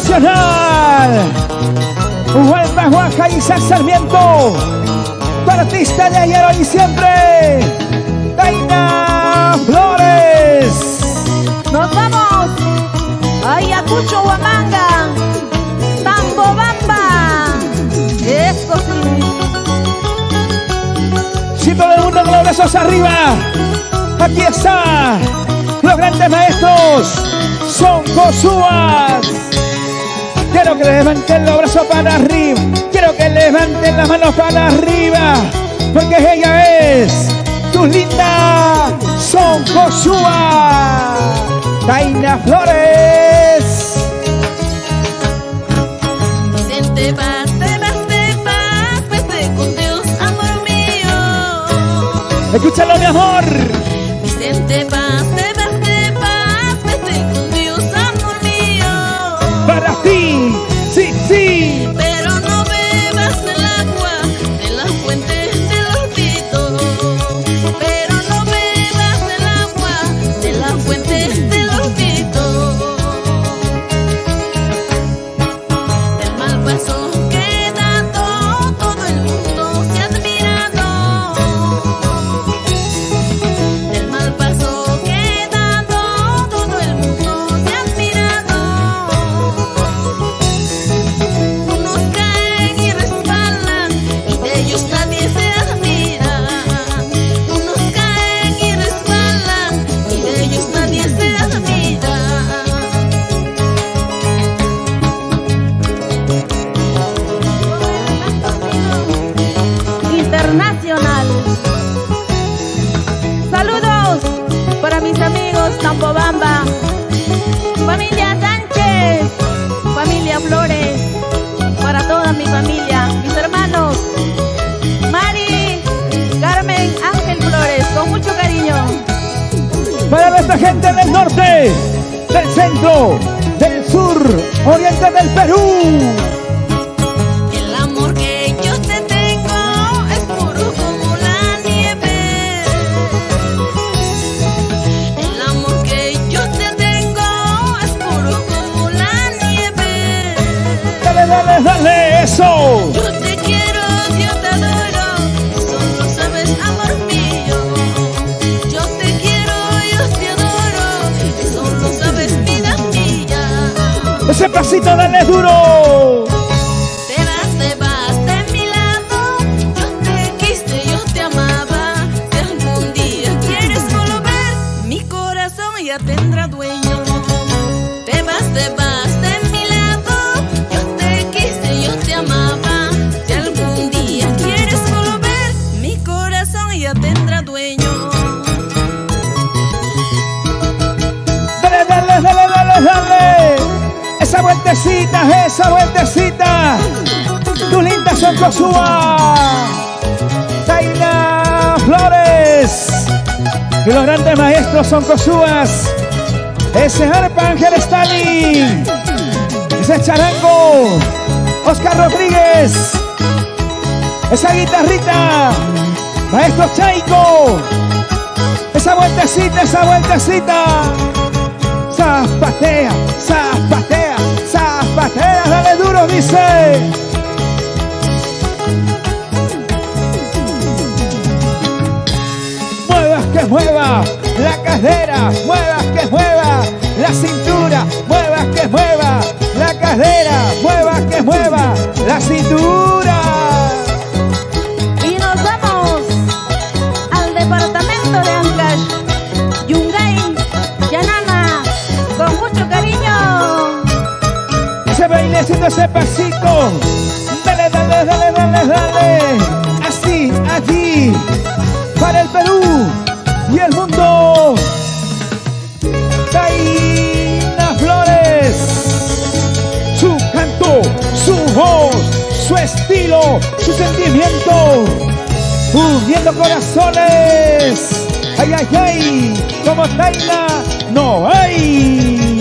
internacional. Huelva, Oaxaca, Isaac Sarmiento. Tu artista de ayer, hoy y siempre, Taina Flores. Nos vamos a Ayacucho, Huamanga, Tambobamba. Eso sí. Si todo el mundo con los brazos arriba, aquí está, los grandes maestros son Josuas. Quiero que levanten los brazos para arriba, quiero que levanten las manos para arriba, porque ella es tu linda Son Josuas, Taina Flores. Te vas, te vas, te vas, vete con Dios, amor mío. Escúchalo, mi amor. Vicente, vas, vete con Dios, amor mío. Para ti, sí, sí. Pero no bebas el agua de las fuentes del olvido. Pero no bebas el agua de las fuentes del olvido. Del mal paso quedado, todo el mundo se ha admirado. Del mal paso quedado, todo el mundo se ha admirado. Unos caen y resbalan y de ellos nadie se admira. Unos caen y resbalan y de ellos nadie se admira. Internacional. Saludos para mis amigos Tambobamba, familia Sánchez, familia Flores, para toda mi familia, mis hermanos Mari, Carmen, Ángel Flores, con mucho cariño. Para nuestra gente del norte, del centro, del sur, oriente del Perú. El amor que yo te tengo es puro como la nieve. El amor que yo te tengo es puro como la nieve. Dale, dale, dale, eso. Yo te quiero, yo te adoro, eso lo sabes, amor mío. Yo te quiero, yo te adoro, eso lo sabes, vida mía. Ese pasito, dale duro. Te vas de mi lado, yo te quise, yo te amaba. Si algún día quieres volver, mi corazón ya tendrá dueño. Te vas de mi lado, yo te quise, yo te amaba. Si algún día quieres volver, mi corazón ya tendrá dueño. Dale, dale, dale, dale, dale. Esa vueltecita, esa vueltecita. Tu linda Son Josuas, Taina Flores. Y los grandes maestros Son Josuas. Ese Arcángel Stalin. Ese charango, Oscar Rodríguez. Esa guitarrita, maestro Chaico. Esa vueltecita, esa vueltecita. Zapatea, zapatea, zapatea, dale duro, dice. Muevas que mueva la cadera, muevas que mueva la cintura, muevas que mueva la cadera, muevas que mueva la cintura. Y nos vamos al departamento de Ancash, Yungay, Yanana, con mucho cariño. Ese bailecito, ese pasito. Dale, dale, dale, dale, dale. Así, allí, para el Perú y el mundo. Taina Flores. Su canto, su voz, su estilo, su sentimiento. Uniendo corazones. Ay, ay, ay. Como Taina no hay.